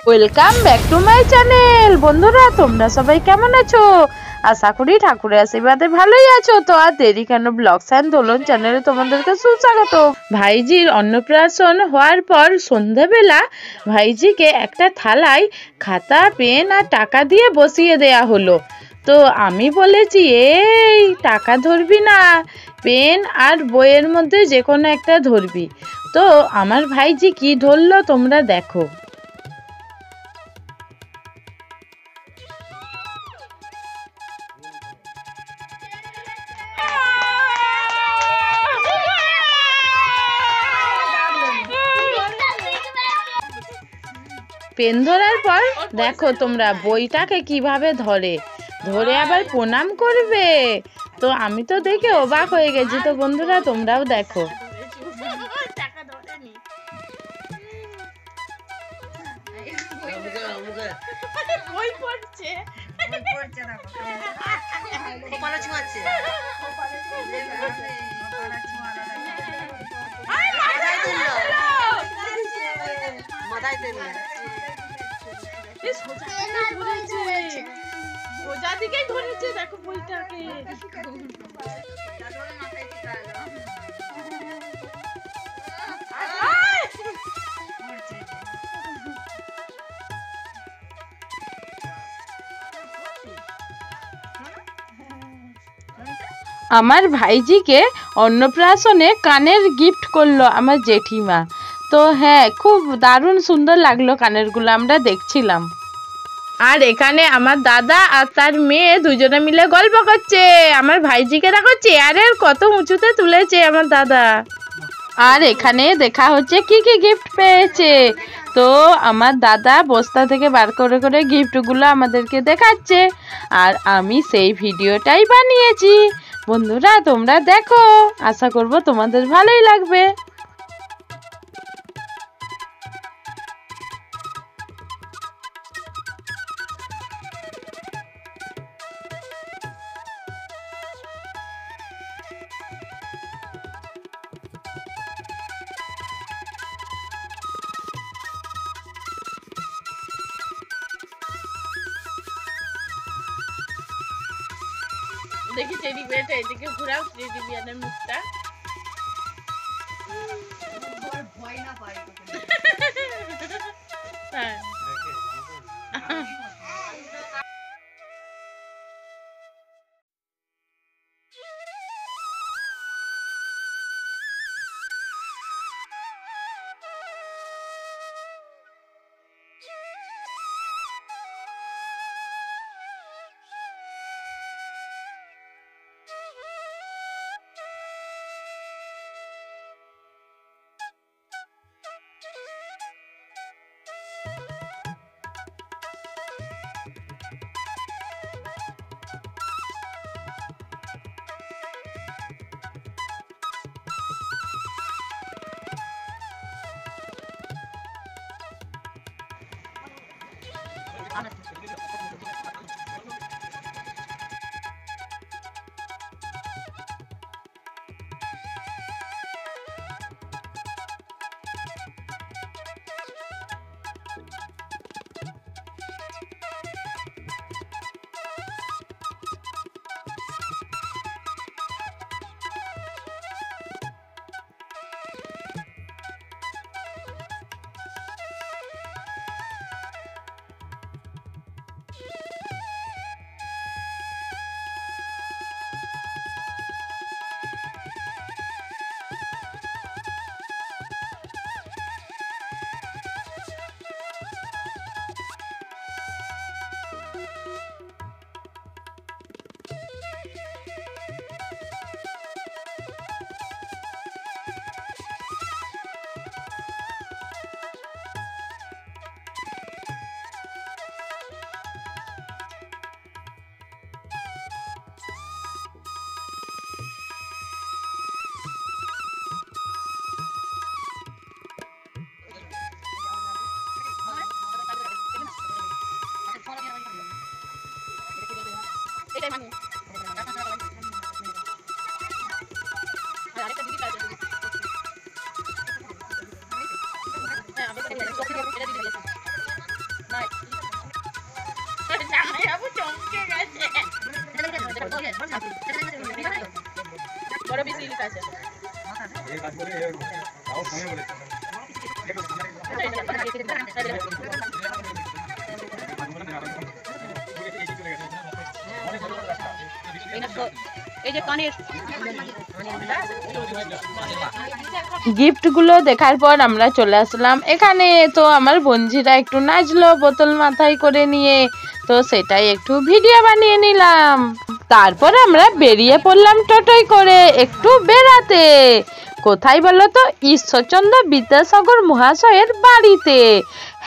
Welcome back to my channel. বন্ধুরা তোমরা সবাই কেমন আছো? আশা করি ঠাকুরের আশীর্বাদে ভালোই আছো। তো আর দেরি কেন, ব্লগস অ্যান্ড দোলন চ্যানেলে তোমাদেরকে সুস্বাগত। ভাইজির অন্নপ্রাশন হওয়ার পর সন্ধ্যাবেলা ভাইজিকে একটা থালায় খাতা, পেন আর টাকা দিয়ে বসিয়ে দেয়া হলো। তো আমি বলেছি, এই টাকা ধরবি না, পেন আর বইয়ের মধ্যে যে কোনো একটা ধরবি। তো আমার ভাইজি কি ধরলো তোমরা দেখো। পেন ধরার পর দেখো তোমরা বইটাকে কিভাবে ধরে আবার প্রণাম করবে। তো আমি তো দেখে অবাক হয়ে গেছি। তো বন্ধুরা তোমরাও দেখো। সোজা দিকেই ধরেছে, দেখো বইটাকে। আমার ভাইজিকে অন্নপ্রাশনে কানের গিফট করলো আমার জেঠিমা। তো হ্যাঁ, খুব দারুণ সুন্দর লাগলো কানেরগুলো, আমরা দেখছিলাম। আর এখানে আমার দাদা আর তার মেয়ে দুজনে মিলে গল্প করছে। আমার ভাইজিকে দেখো চেয়ারের কত উঁচুতে তুলেছে আমার দাদা। আর এখানে দেখা হচ্ছে কি কি গিফট পেয়েছে। তো আমার দাদা বস্তা থেকে বার করে করে গিফটগুলো আমাদেরকে দেখাচ্ছে, আর আমি সেই ভিডিওটাই বানিয়েছি। বন্ধুরা তোমরা দেখো, আশা করব তোমাদের ভালোই লাগবে। দেখি টেডি বিয়ারটা এদিকে ঘুরাও, টেডি বিয়ারের মুখটা। ভয় না পায়। হ্যাঁ। গিফটগুলো দেখার পর আমরা চলে আসলাম এখানে। তো আমার বঞ্জিরা একটু নাচলো বোতল মাথায় করে নিয়ে, তো সেটাই একটু ভিডিও বানিয়ে নিলাম। তারপর আমরা বেরিয়ে পড়লাম টোটোয় করে একটু বেড়াতে। কোথায় বলো তো? ঈশ্বরচন্দ্র বিদ্যাসাগর মহাশয়ের বাড়িতে।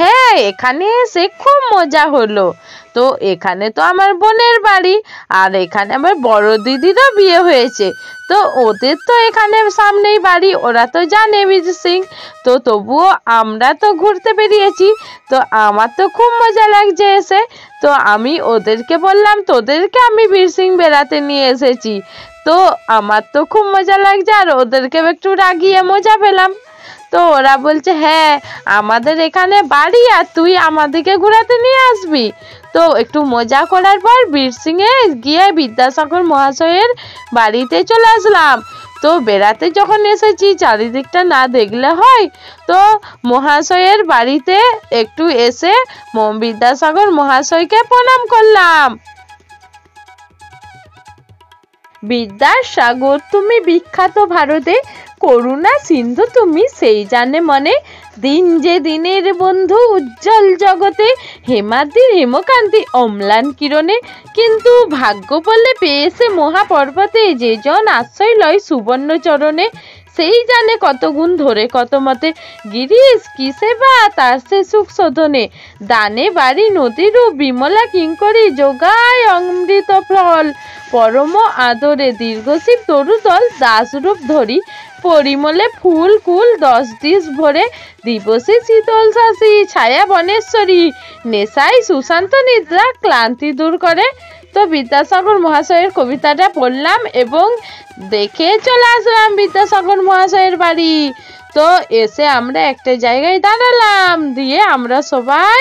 হ্যাঁ, এখানে এসে খুব মজা হলো। তো এখানে তো আমার বোনের বাড়ি, আর এখানে আমার বড় দিদিরও বিয়ে হয়েছে। তো ওদের তো এখানে সামনেই বাড়ি, ওরা তো জানে বীরসিং। তো তবুও আমরা তো ঘুরতে বেরিয়েছি, তো আমার তো খুব মজা লাগছে এসে। তো আমি ওদেরকে বললাম তোদেরকে আমি বীরসিং বেড়াতে নিয়ে এসেছি। তো আমার তো খুব মজা লাগছে, আর ওদেরকে একটু রাগিয়ে মজা পেলাম। তো ওরা বলছে হ্যাঁ আমাদের এখানে বাড়ি, আর তুই আমাদেরকে ঘোরাতে নিয়ে আসবি। তো একটু মজা করার পর বীরসিংয়ে গিয়ে বিদ্যাসাগর মহাশয়ের বাড়িতে চলে আসলাম। তো বেড়াতে যখন এসেছি চারিদিকটা না দেখলে হয়। তো মহাশয়ের বাড়িতে একটু এসে বিদ্যাসাগর মহাশয়কে প্রণাম করলাম। বিদ্যাসাগর তুমি বিখ্যাত ভারতে, করুণা সিন্ধু তুমি সেই জানে মনে, দিন যে দিনের বন্ধু উজ্জ্বল জগতে, হেমাদ্রির হেমকান্তি অম্লান কিরণে, কিন্তু ভাগ্য বলে পেয়েছে মহাপর্বতে, যে জন আশ্রয় লয় সুবর্ণ চরণে, সেই জানে কত গুণ ধরে কত মতে, গিরিশ কি সেবা তার সে সুখ শোধনে, দানে বাড়ি নদীরূপ বিমলা কিঙ্করী, যোগায় অমৃত ফল পরম আদরে, দীর্ঘশীল তরুদল দাসরূপ ধরি, পরিমলে ফুল কুল 10 দিশ ভরে, দিবসে শীতল শাসী ছায়া বনেশ্বরী, নেশায় সুশান্ত নিদ্রা ক্লান্তি দূর করে। তো বিদ্যাসাগর মহাশয়ের কবিতাটা পড়লাম এবং দেখে চলে আসলাম বিদ্যাসাগর মহাশয়ের বাড়ি। তো এসে আমরা একটা জায়গায় দাঁড়ালাম, দিয়ে আমরা সবাই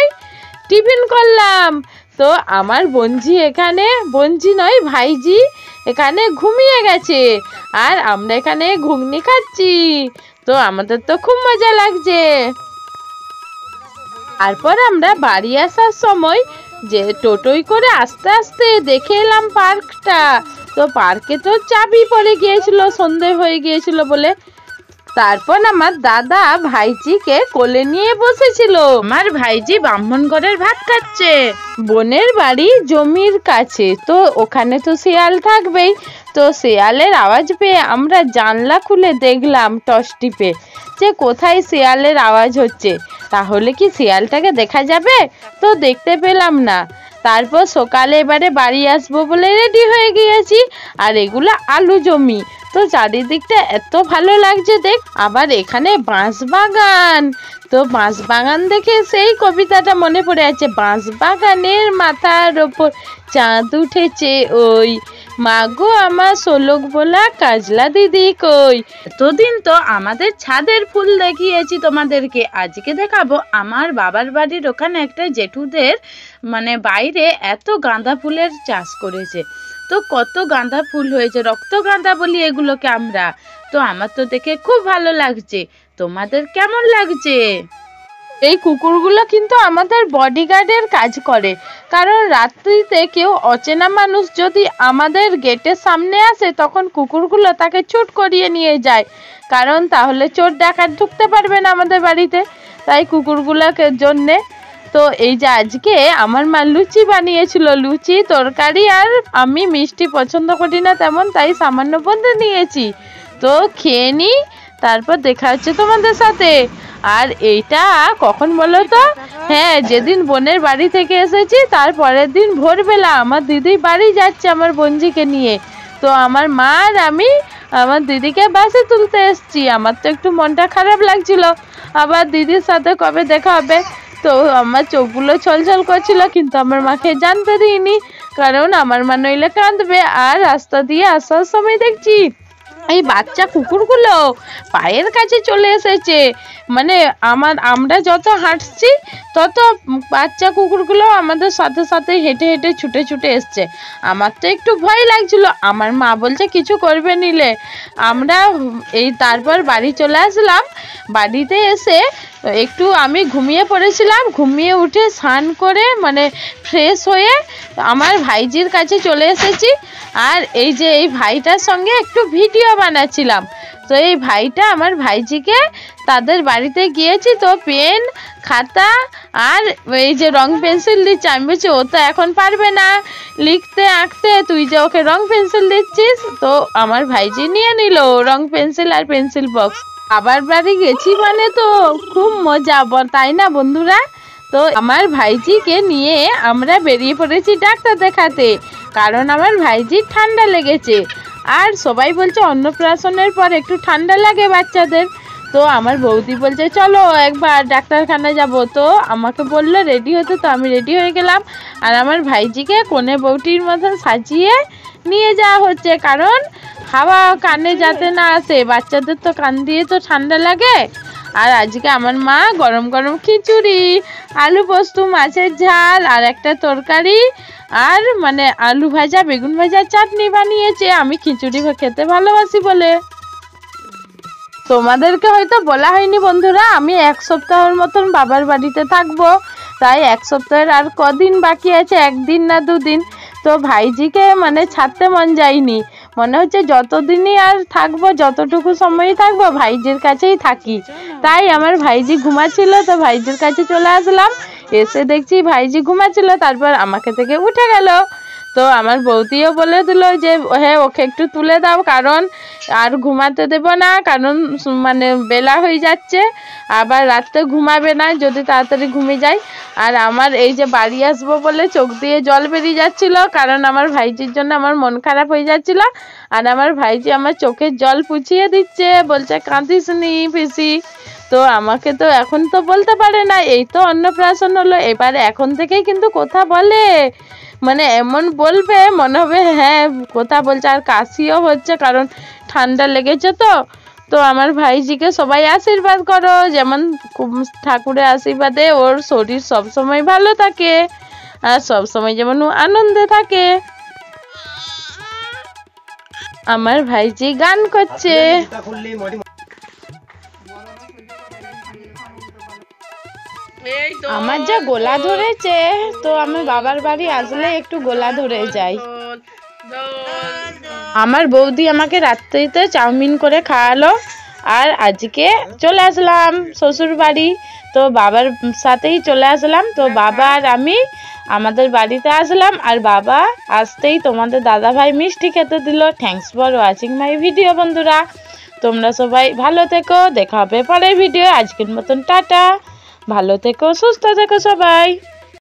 টিফিন করলাম। তো আমার বোনজি এখানে, বোনজি নয় ভাইজি, এখানে ঘুমিয়ে গেছে, আর আমরা এখানে ঘুগনি খাচ্ছি। তো আমাদের তো খুব মজা লাগছে। তারপর আমরা বাড়ি আসার সময় যে টোটোয় করে আস্তে আস্তে দেখে এলাম পার্কটা। তো পার্কে তো চাবি পড়ে গিয়েছিল, সন্ধে হয়ে গিয়েছিল বলে। তারপর আমার দাদা ভাইজিকে কোলে নিয়ে বসেছিল। আমার ভাইজি ব্রাহ্মণঘরের ভাত খাচ্ছে। বোনের বাড়ি জমির কাছে, তো ওখানে তো শিয়াল থাকবেই। তো শিয়ালের আওয়াজ পেয়ে আমরা জানলা খুলে দেখলাম টর্চ টিপে যে কোথায় শিয়ালের আওয়াজ হচ্ছে, তাহলে কি শিয়ালটাকে দেখা যাবে? তো দেখতে পেলাম না। তারপর সকালে এবারে বাড়ি আসবো বলে রেডি হয়ে গিয়েছি, আর এগুলো আলু জমি। তো চারিদিকটা এত ভালো লাগছে দেখ। আবার এখানে বাঁশ বাগান। তো বাঁশ বাগান দেখে সেই কবিতাটা মনে পড়ে আছে, বাঁশ বাগানের মাথার ওপর চাঁদ উঠেছে ওই, মাগো আমার শোলক বলা কাজলা দিদি কই। এতদিন তো আমাদের ছাদের ফুল দেখিয়েছি তোমাদেরকে, আজকে দেখাবো আমার বাবার বাড়ির ওখানে একটা জেঠুদের মানে বাইরে এত গাঁদা ফুলের চাষ করেছে। তো কত গাঁদা ফুল হয়েছে, রক্ত গাঁদা বলি এগুলোকে আমরা। তো আমার তো দেখে খুব ভালো লাগছে, তোমাদের কেমন লাগছে? এই কুকুরগুলো কিন্তু আমাদের বডিগার্ডের কাজ করে, কারণ রাত্রিতে কেউ অচেনা মানুষ যদি আমাদের গেটের সামনে আসে তখন কুকুরগুলো তাকে ছুট করিয়ে নিয়ে যায়, কারণ তাহলে চোর ডাকাত ঢুকতে পারবে না আমাদের বাড়িতে। তাই কুকুরগুলোকে জন্যে তো এই যে আজকে আমার মা লুচি বানিয়েছিল, লুচি তরকারি, আর আমি মিষ্টি পছন্দ করি না তেমন, তাই সামান্য বন্ধু নিয়েছি। তো খেয়ে নিই, তারপর দেখা হচ্ছে তোমাদের সাথে। আর এইটা কখন বলো তো? হ্যাঁ, যেদিন বোনের বাড়ি থেকে এসেছি তার পরের দিন ভোরবেলা আমার দিদি বাড়ি যাচ্ছে আমার বোনজিকে নিয়ে। তো আমার মা আর আমি আমার দিদিকে বাসে তুলতে এসেছি। আমার তো একটু মনটা খারাপ লাগছিল, আবার দিদির সাথে কবে দেখা হবে। তো আমার চোখগুলো ছলছল করছিল, কিন্তু আমার মাকে জানতে দিইনি, কারণ আমার মা নইলে কাঁদবে। আর রাস্তা দিয়ে আসার সময় দেখছি এই বাচ্চা কুকুরগুলো পায়ের কাছে চলে এসেছে, মানে আমরা যত হাঁটছি তত বাচ্চা কুকুরগুলো আমাদের সাথে সাথে হেঁটে হেঁটে ছুটে ছুটে এসছে। আমার তো একটু ভয় লাগছিল, আমার মা বলছে কিছু করবে নিলে। আমরা তারপর বাড়ি চলে আসলাম। বাড়িতে এসে একটু আমি ঘুমিয়ে পড়েছিলাম, ঘুমিয়ে উঠে স্নান করে মানে ফ্রেশ হয়ে আমার ভাইজির কাছে চলে এসেছি। আর এই যে এই ভাইটার সঙ্গে একটু ভিডিও বানাচ্ছিলাম। তো এই ভাইটা আমার ভাইজিকে তাদের বাড়িতে গিয়েছি, তো পেন খাতা আর এই যে রং পেন্সিল দিচ্ছে। আমি বলছি ও তো এখন পারবে না লিখতে আঁকতে, তুই যে ওকে রং পেন্সিল দিচ্ছিস। তো আমার ভাইজি নিয়ে নিল রং পেন্সিল আর পেন্সিল বক্স। আবার বাড়ি গেছি মানে তো খুব মজা, তাই না বন্ধুরা? তো আমার ভাইজিকে নিয়ে আমরা বেরিয়ে পড়েছি ডাক্তার দেখাতে, কারণ আমার ভাইজির ঠান্ডা লেগেছে। আর সবাই বলছে অন্নপ্রাশনের পর একটু ঠান্ডা লাগে বাচ্চাদের। তো আমার বৌদি বলছে চলো একবার ডাক্তারখানা যাব। তো আমাকে বললো রেডি হতে, তো আমি রেডি হয়ে গেলাম। আর আমার ভাইজিকে কোণে বউটির মতন সাজিয়ে নিয়ে যাওয়া হচ্ছে, কারণ হাওয়া কানে যাতে না আসে, বাচ্চাদের তো কান দিয়ে তো ঠান্ডা লাগে। আর আজকে আমার মা গরম গরম খিচুড়ি, আলু পোস্ত, মাছের ঝাল আর একটা তরকারি আর মানে আলু ভাজা, বেগুন ভাজা, চাটনি বানিয়েছে। আমি খিচুড়ি খেতে ভালোবাসি বলে। তোমাদেরকে হয়তো বলা হয়নি বন্ধুরা, আমি 1 সপ্তাহের মতন বাবার বাড়িতে থাকবো। তাই 1 সপ্তাহের আর কদিন বাকি আছে, 1 দিন না 2 দিন। তো ভাইজিকে মানে ছাড়তে মন যায়নি, মনে হচ্ছে যতদিনই আর থাকবো, যতটুকু সময়ই থাকবো ভাইজির কাছেই থাকি। তাই আমার ভাইজি ঘুমাচ্ছিল, তো ভাইজির কাছে চলে আসলাম। এসে দেখছি ভাইজি ঘুমাচ্ছিল, তারপর আমাকে থেকে উঠে গেল। তো আমার বৌদিও বলে দিল যে হ্যাঁ ওকে একটু তুলে দাও, কারণ আর ঘুমাতে দেব না, কারণ মানে বেলা হয়ে যাচ্ছে, আবার রাতে ঘুমাবে না যদি তাড়াতাড়ি ঘুমিয়ে যায়। আর আমার এই যে বাড়ি আসবো বলে চোখ দিয়ে জল বেরিয়ে যাচ্ছিল, কারণ আমার ভাইজির জন্য আমার মন খারাপ হয়ে যাচ্ছিল। আর আমার ভাইজি আমার চোখের জল পুছিয়ে দিচ্ছে, বলছে কাঁদিস নি পিসি। তো আমাকে তো এখন তো বলতে পারে না, এই তো অন্নপ্রাশন হলো, এবারে এখন থেকেই কিন্তু কথা বলে, মানে এমন বলবে মনে হবে হ্যাঁ কথা বলছে। আর কাশিও হচ্ছে, কারণ ঠান্ডা লেগেছে। তো আমার ভাইজিকে সবাই আশীর্বাদ করো, যেমন ঠাকুরের আশীর্বাদে ওর শরীর সবসময় ভালো থাকে আর সবসময় যেমন আনন্দে থাকে। আমার ভাইজি গান করছে। আমার যা গলা ধরেছে, তো আমি বাবার বাড়ি আসলে একটু গলা ধরে যাই। আমার বৌদি আমাকে রাত্রিতে চাউমিন করে খাওয়ালো, আর আজকে চলে আসলাম শ্বশুর বাড়ি। তো বাবার সাথেই চলে আসলাম। তো বাবা আর আমি আমাদের বাড়িতে আসলাম, আর বাবা আসতেই তোমাদের দাদা ভাই মিষ্টি খেতে দিল। Thanks for watching my video বন্ধুরা। তোমরা সবাই ভালো থেকো, দেখা হবে পরের ভিডিও। আজকের মতন টাটা, ভালো থেকো, সুস্থ থেকো সবাই।